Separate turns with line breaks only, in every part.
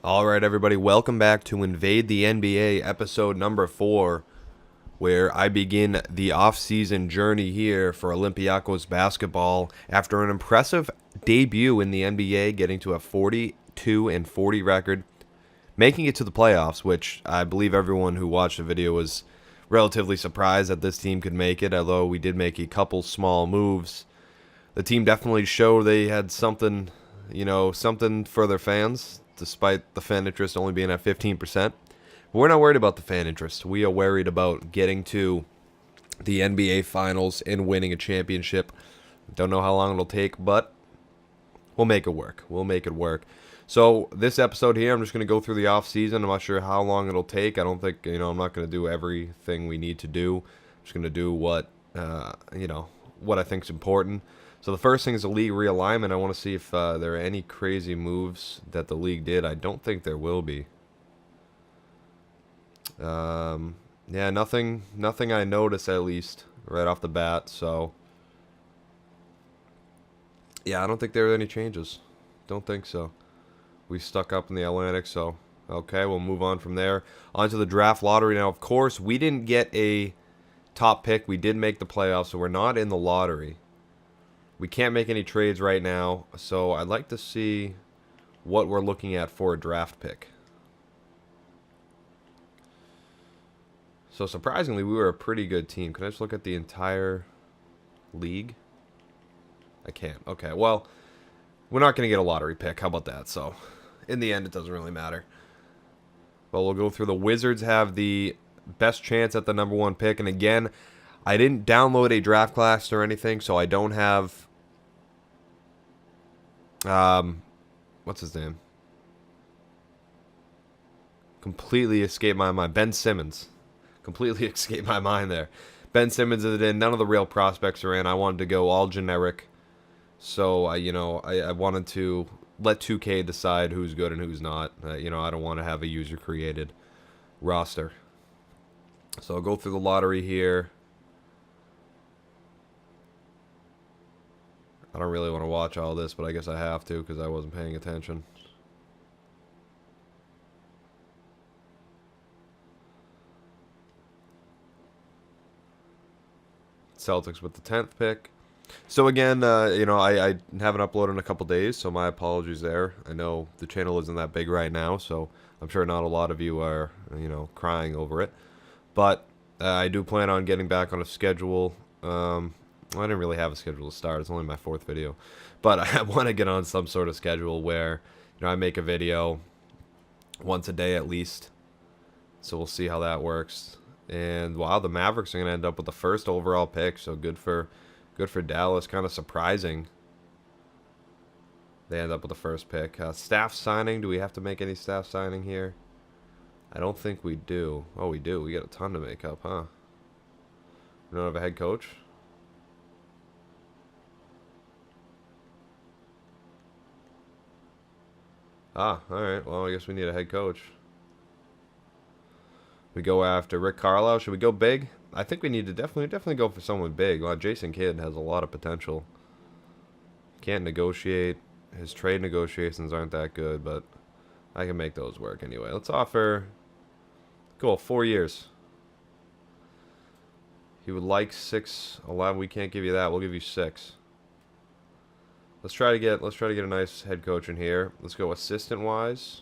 All right, everybody, welcome back to Invade the NBA, episode number 4, where I begin the off-season journey here for Olympiacos basketball after an impressive debut in the NBA, getting to a 42-40 record, making it to the playoffs, which I believe everyone who watched the video was relatively surprised that this team could make it, although we did make a couple small moves. The team definitely showed they had something, something for their fans, despite the fan interest only being at 15%. But we're not worried about the fan interest. We are worried about getting to the NBA Finals and winning a championship. Don't know how long it'll take, but we'll make it work. We'll make it work. So this episode here, I'm just going to go through the off season. I'm not sure how long it'll take. I don't think, I'm not going to do everything we need to do. I'm just going to do what I think is important. So the first thing is the league realignment. I want to see if there are any crazy moves that the league did. I don't think there will be. Yeah, nothing I noticed, at least right off the bat. So yeah, I don't think there are any changes. Don't think so. We stuck up in the Atlantic, so okay, we'll move on from there. On to the draft lottery now. Of course, we didn't get a top pick. We did make the playoffs, so we're not in the lottery. We can't make any trades right now, so I'd like to see what we're looking at for a draft pick. So surprisingly, we were a pretty good team. Can I just look at the entire league? I can't. Okay, well, we're not going to get a lottery pick. How about that? So in the end, it doesn't really matter. But we'll go through. The Wizards have the best chance at the number 1 pick. And again, I didn't download a draft class or anything, so I don't have what's his name? Completely escaped my mind. Ben Simmons. Completely escaped my mind there. Ben Simmons is in. None of the real prospects are in. I wanted to go all generic. So, I wanted to let 2K decide who's good and who's not. I don't want to have a user-created roster. So I'll go through the lottery here. I don't really want to watch all this, but I guess I have to because I wasn't paying attention. Celtics with the 10th pick. So again, I haven't uploaded in a couple days, so my apologies there. I know the channel isn't that big right now, so I'm sure not a lot of you are, crying over it. But I do plan on getting back on a schedule. I didn't really have a schedule to start. It's only my 4th video. But I want to get on some sort of schedule where, I make a video once a day at least. So we'll see how that works. And wow, the Mavericks are going to end up with the 1st overall pick. So good for Dallas. Kind of surprising. They end up with the 1st pick. Staff signing. Do we have to make any staff signing here? I don't think we do. Oh, we do. We got a ton to make up, huh? We don't have a head coach? Ah, alright. Well, I guess we need a head coach. We go after Rick Carlisle. Should we go big? I think we need to definitely go for someone big. Well, Jason Kidd has a lot of potential. Can't negotiate. His trade negotiations aren't that good, but I can make those work anyway. Let's offer... Cool, 4 years. He would like 6, 11. We can't give you that. We'll give you 6. Let's try to get a nice head coach in here. Let's go assistant wise.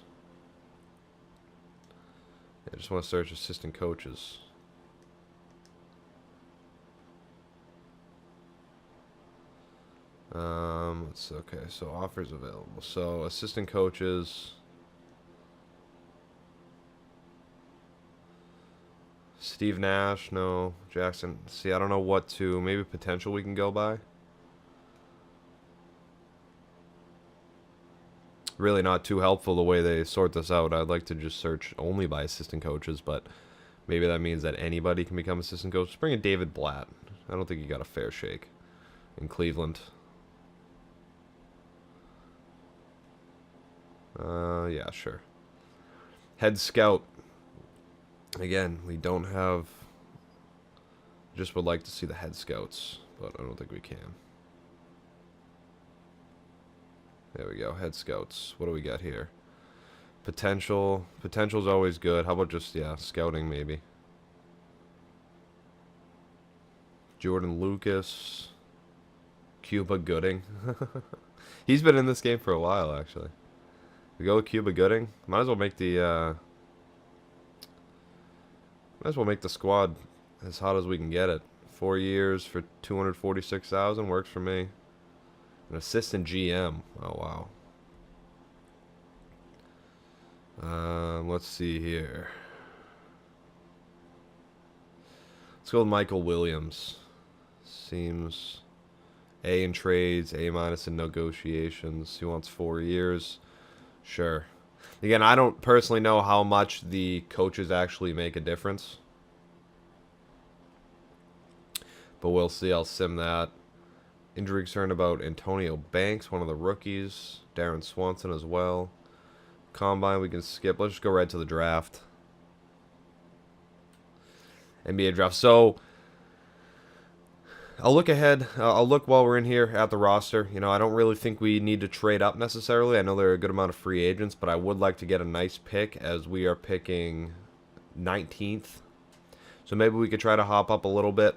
I just want to search assistant coaches. Okay, so offers available. So assistant coaches. Steve Nash, no. Jackson. See, I don't know what to. Maybe potential we can go by. Really not too helpful the way they sort this out. I'd like to just search only by assistant coaches, but maybe that means that anybody can become assistant coach. Let's bring in David Blatt. I don't think he got a fair shake in Cleveland. Yeah, sure. Head scout. Again, we don't have... Just would like to see the head scouts, but I don't think we can. There we go, head scouts. What do we got here? Potential's always good. How about just, yeah, scouting maybe? Jordan Lucas. Cuba Gooding. He's been in this game for a while, actually. We go with Cuba Gooding. Might as well make the squad as hot as we can get it. 4 years for 246,000 works for me. An assistant GM. Oh wow. Let's see here. Let's go with Michael Williams. Seems A in trades, A minus in negotiations. He wants 4 years. Sure. Again, I don't personally know how much the coaches actually make a difference. But we'll see. I'll sim that. Injury concern about Antonio Banks, one of the rookies. Darren Swanson as well. Combine we can skip. Let's just go right to the draft. NBA draft. So I'll look ahead. I'll look while we're in here at the roster. You know, I don't really think we need to trade up necessarily. I know there are a good amount of free agents, but I would like to get a nice pick as we are picking 19th. So maybe we could try to hop up a little bit.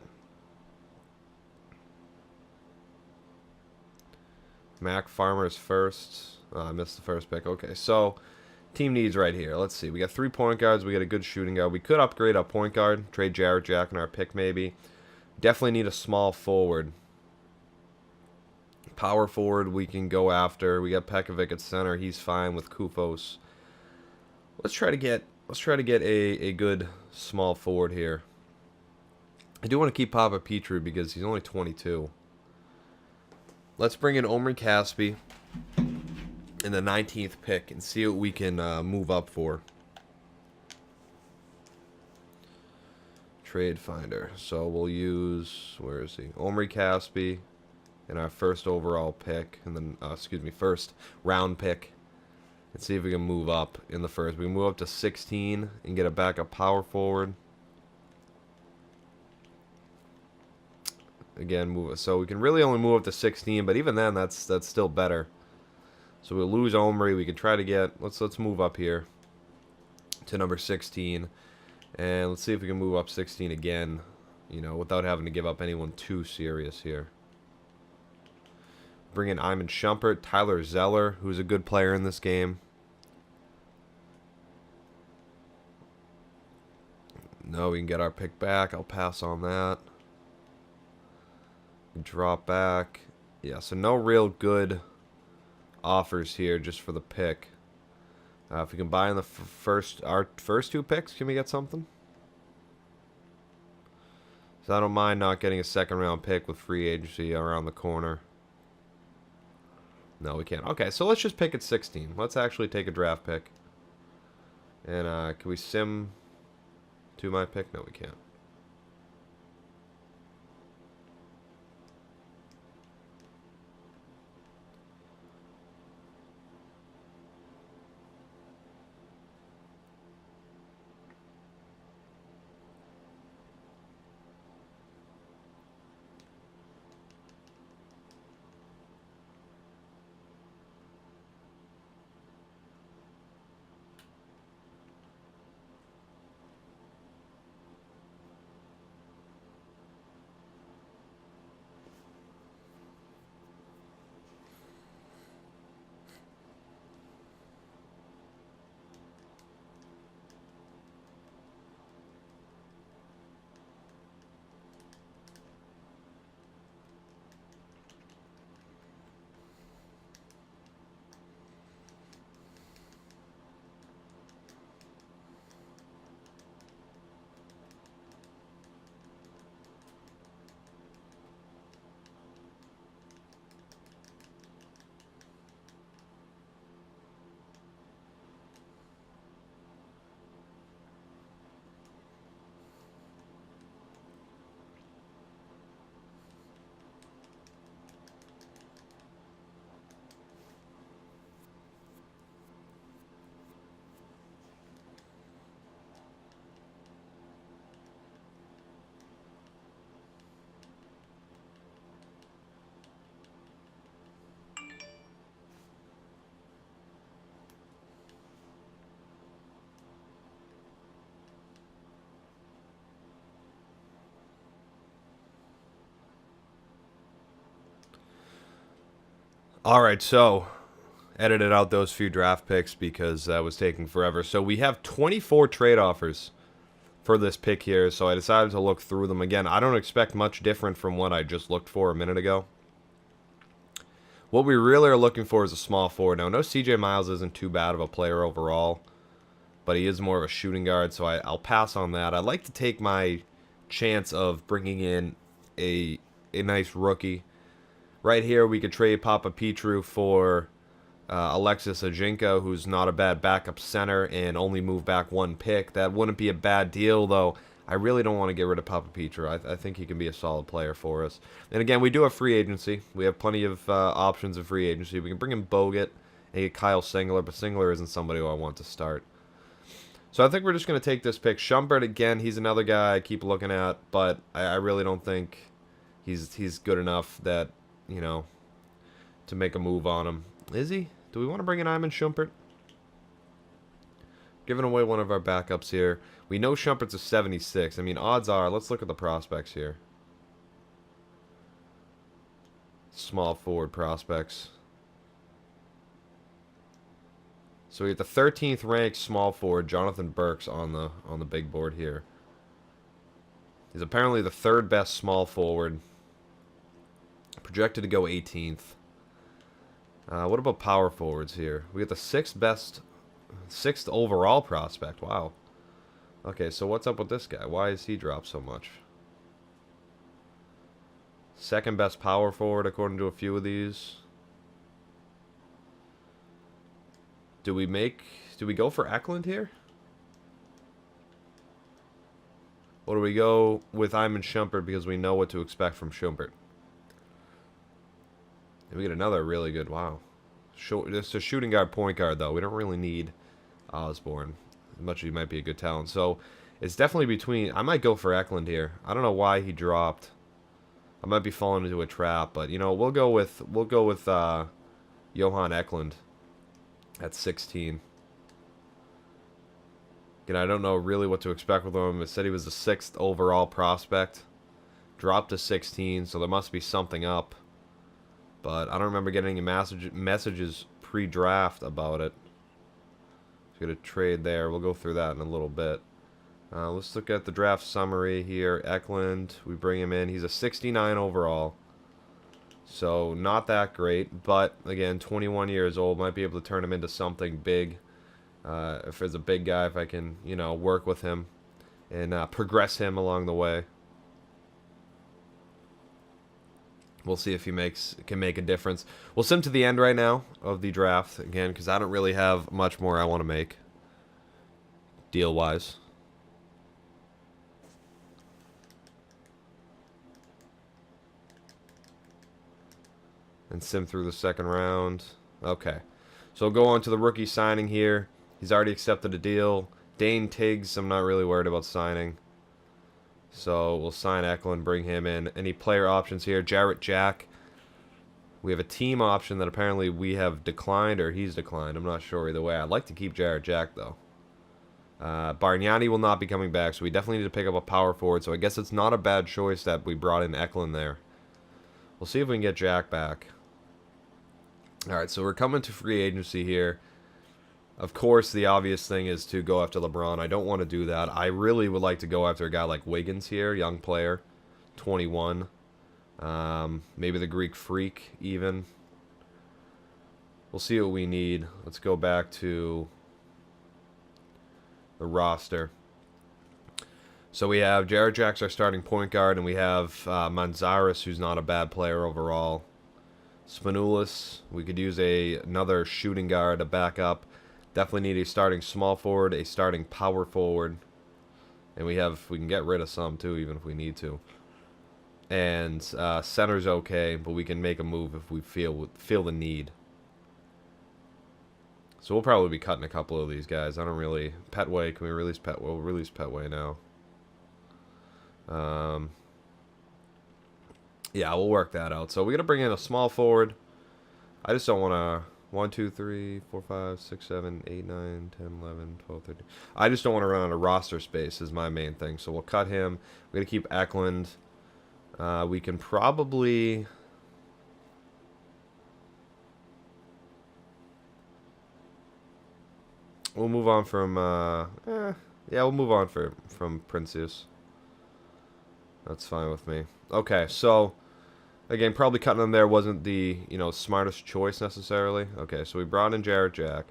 Mac Farmer's first. I missed the first pick. Okay, so team needs right here. Let's see. We got 3 point guards. We got a good shooting guard. We could upgrade our point guard. Trade Jarrett Jack in our pick maybe. Definitely need a small forward. Power forward we can go after. We got Pekovic at center. He's fine with Kufos. Let's try to get a good small forward here. I do want to keep Papa Petru because he's only 22. Let's bring in Omri Caspi in the 19th pick and see what we can move up for. Trade finder. So we'll use, where is he? Omri Caspi in our first overall pick, and then first round pick. Let's see if we can move up in the first. We can move up to 16 and get a backup power forward. Again, move. So we can really only move up to 16, but even then, that's still better. So we'll lose Omri. We can try to get. Let's move up here to number 16, and let's see if we can move up 16 again. You know, without having to give up anyone too serious here. Bring in Iman Shumpert, Tyler Zeller, who's a good player in this game. No, we can get our pick back. I'll pass on that. Drop back. Yeah, so no real good offers here just for the pick. If we can buy in our first 2 picks, can we get something? So I don't mind not getting a second round pick with free agency around the corner. No, we can't. Okay, so let's just pick at 16. Let's actually take a draft pick. And can we sim to my pick? No, we can't. All right, so edited out those few draft picks because that was taking forever. So we have 24 trade offers for this pick here, so I decided to look through them again. I don't expect much different from what I just looked for a minute ago. What we really are looking for is a small forward. Now, no, CJ Miles isn't too bad of a player overall, but he is more of a shooting guard, so I'll pass on that. I'd like to take my chance of bringing in a nice rookie. Right here, we could trade Papa Petru for Alexis Ajinka, who's not a bad backup center, and only move back one pick. That wouldn't be a bad deal, though. I really don't want to get rid of Papa Petru. I think he can be a solid player for us. And again, we do have free agency. We have plenty of options of free agency. We can bring in Bogut and get Kyle Singler, but Singler isn't somebody who I want to start. So I think we're just going to take this pick. Shumpert, again, he's another guy I keep looking at, but I really don't think he's good enough that, you know, to make a move on him. Is he? Do we want to bring in Iman Shumpert? Giving away one of our backups here. We know Shumpert's a 76. I mean, odds are, let's look at the prospects here. Small forward prospects. So we get the 13th ranked small forward, Jonathan Burks, on the big board here. He's apparently the third best small forward. Projected to go 18th. What about power forwards here? We get the sixth overall prospect. Wow. Okay, so what's up with this guy? Why is he dropped so much? Second best power forward according to a few of these. Do we go for Eklund here? Or do we go with Iman Shumpert because we know what to expect from Shumpert? And we get another really good, wow. It's a shooting guard, point guard, though. We don't really need Osborne, as much as he might be a good talent. So it's definitely between, I might go for Eklund here. I don't know why he dropped. I might be falling into a trap, but you know, we'll go with Johan Eklund at 16. Again, I don't know really what to expect with him. It said he was the 6th overall prospect. Dropped to 16, so there must be something up. But I don't remember getting any messages pre-draft about it. So get a trade there. We'll go through that in a little bit. Let's look at the draft summary here. Eklund, we bring him in. He's a 69 overall. So not that great, but again, 21 years old, might be able to turn him into something big. If there's a big guy, if I can, you know, work with him and progress him along the way. We'll see if he can make a difference. We'll sim to the end right now of the draft again, because I don't really have much more I want to make deal-wise. And sim through the second round. Okay. So we'll go on to the rookie signing here. He's already accepted a deal. Dane Tiggs, I'm not really worried about signing. So we'll sign Eklund, bring him in. Any player options here? Jarrett Jack. We have a team option that apparently we have declined, or he's declined. I'm not sure either way. I'd like to keep Jarrett Jack, though. Bargnani will not be coming back, so we definitely need to pick up a power forward. So I guess it's not a bad choice that we brought in Eklund there. We'll see if we can get Jack back. Alright, so we're coming to free agency here. Of course, the obvious thing is to go after LeBron. I don't want to do that. I really would like to go after a guy like Wiggins here, young player, 21. Maybe the Greek Freak, even. We'll see what we need. Let's go back to the roster. So we have Jarrett Jack's our starting point guard, and we have Manzares, who's not a bad player overall. Spanoulis, we could use another shooting guard, a backup. Definitely need a starting small forward, a starting power forward. And we can get rid of some too, even if we need to. And center's okay, but we can make a move if we feel the need. So we'll probably be cutting a couple of these guys. I don't really... Petway, can we release Petway? We'll release Petway now. Yeah, we'll work that out. So we're going to bring in a small forward. I just don't want to... 1, 2, 3, 4, 5, 6, 7, 8, 9, 10, 11, 12, 13. I just don't want to run out of roster space is my main thing. So we'll cut him. We're going to keep Eklund. We can probably... We'll move on from, yeah, we'll move on from Princess. That's fine with me. Okay, so, again, probably cutting him there wasn't the, smartest choice necessarily. Okay, so we brought in Jarrett Jack.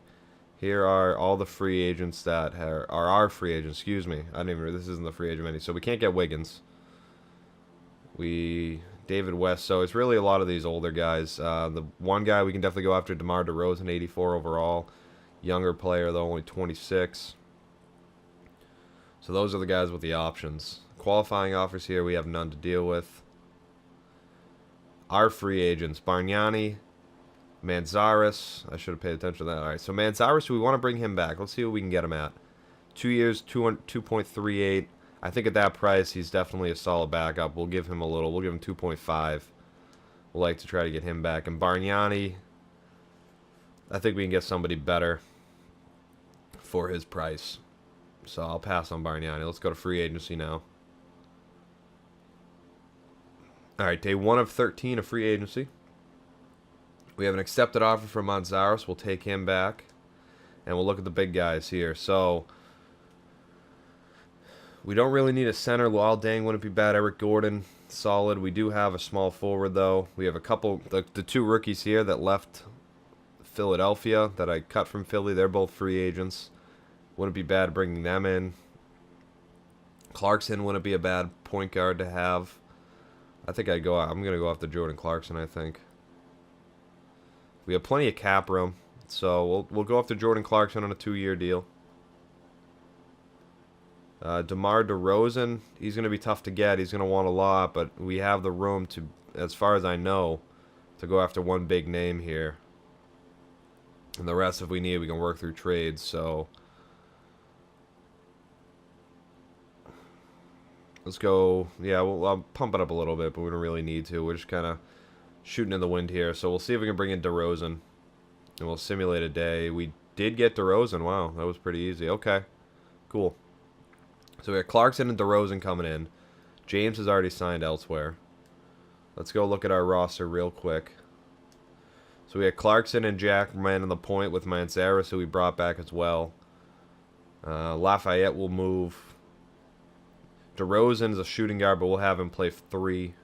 Here are all the free agents that are our free agents. Excuse me. I didn't even. This isn't the free agent menu, so we can't get Wiggins. David West. So it's really a lot of these older guys. The one guy we can definitely go after, DeMar DeRozan, 84 overall, younger player though, only 26. So those are the guys with the options. Qualifying offers here, we have none to deal with. Our free agents, Bargnani, Manzares. I should have paid attention to that. All right, so Manzares, we want to bring him back. Let's see what we can get him at. 2 years, 2.38. I think at that price, he's definitely a solid backup. We'll give him a little. We'll give him 2.5. We'll like to try to get him back. And Bargnani, I think we can get somebody better for his price. So I'll pass on Bargnani. Let's go to free agency now. All right, day 1 of 13 of free agency. We have an accepted offer from Manzares. We'll take him back. And we'll look at the big guys here. So we don't really need a center. Luol Deng wouldn't be bad. Eric Gordon, solid. We do have a small forward, though. We have a couple, the 2 rookies here that left Philadelphia that I cut from Philly. They're both free agents. Wouldn't be bad bringing them in. Clarkson wouldn't be a bad point guard to have. I'm going to go after Jordan Clarkson, I think. We have plenty of cap room, so we'll go after Jordan Clarkson on a 2-year deal. DeMar DeRozan, he's going to be tough to get. He's going to want a lot, but we have the room to, as far as I know, to go after one big name here. And the rest, if we need, we can work through trades. So let's go. Yeah, I'll pump it up a little bit, but we don't really need to. We're just kind of shooting in the wind here. So we'll see if we can bring in DeRozan, and we'll simulate a day. We did get DeRozan. Wow, that was pretty easy. Okay, cool. So we got Clarkson and DeRozan coming in. James has already signed elsewhere. Let's go look at our roster real quick. So we had Clarkson and Jack manning the point with Manzares, who we brought back as well. Lafayette will move. DeRozan is a shooting guard, but we'll have him play 3.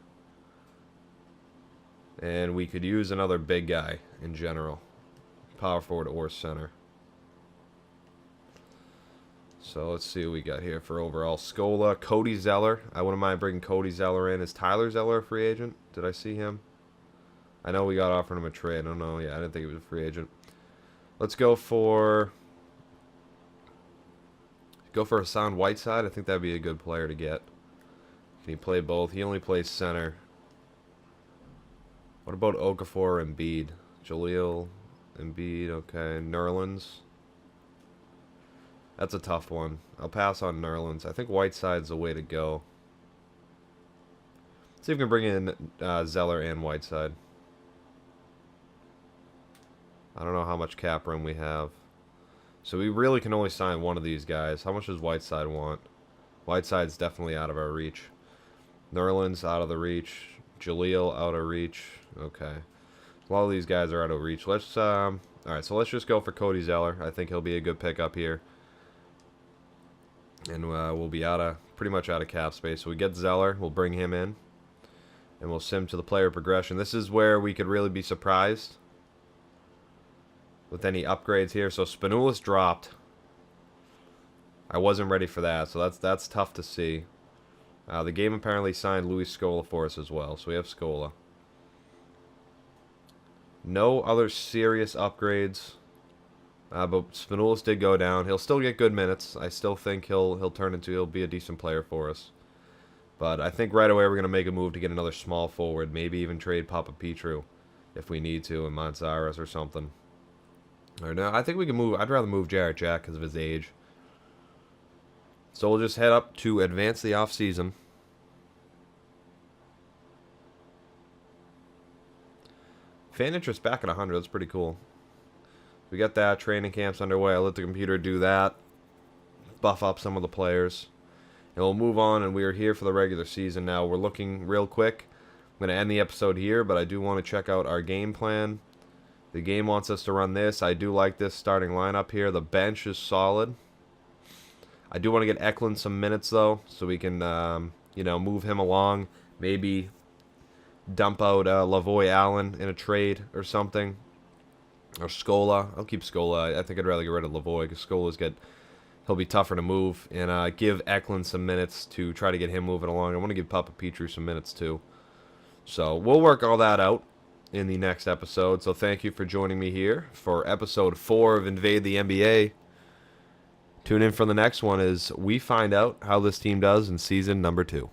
And we could use another big guy in general. Power forward or center. So let's see what we got here for overall. Scola, Cody Zeller. I wouldn't mind bringing Cody Zeller in. Is Tyler Zeller a free agent? Did I see him? I know we got offered him a trade. I don't know. Yeah, I didn't think he was a free agent. Let's go for Hassan Whiteside. I think that'd be a good player to get. Can he play both? He only plays center. What about Okafor or Embiid? Jaleel, Embiid, okay. Nerlens. That's a tough one. I'll pass on Nerlens. I think Whiteside's the way to go. Let's see if we can bring in Zeller and Whiteside. I don't know how much cap room we have. So we really can only sign one of these guys. How much does Whiteside want? Whiteside's definitely out of our reach. Nerlens out of the reach. Jaleel out of reach. Okay. A lot of these guys are out of reach. Let's alright, so let's just go for Cody Zeller. I think he'll be a good pickup here. And we'll be pretty much out of cap space. So we get Zeller, we'll bring him in, and we'll sim to the player progression. This is where we could really be surprised with any upgrades here. So Spanulis dropped. I wasn't ready for that, so that's tough to see. The game apparently signed Luis Scola for us as well, so we have Scola. No other serious upgrades. But Spanulis did go down. He'll still get good minutes. I still think he'll be a decent player for us. But I think right away we're gonna make a move to get another small forward. Maybe even trade Papa Petru if we need to, and Manzares or something. Or no, I think we can move. I'd rather move Jarrett Jack because of his age. So we'll just head up to advance the off season. Fan interest back at 100. That's pretty cool. We got that. Training camps underway. I'll let the computer do that. Buff up some of the players. And we'll move on, and we are here for the regular season now. We're looking real quick. I'm going to end the episode here, but I do want to check out our game plan. The game wants us to run this. I do like this starting lineup here. The bench is solid. I do want to get Eklund some minutes, though, so we can, move him along. Maybe dump out Lavoy Allen in a trade or something. Or Scola. I'll keep Scola. I think I'd rather get rid of Lavoy because he'll be tougher to move. And give Eklund some minutes to try to get him moving along. I want to give Papa Petru some minutes, too. So we'll work all that out in the next episode. So thank you for joining me here for episode 4 of Invade the NBA. Tune in for the next one as we find out how this team does in season number 2.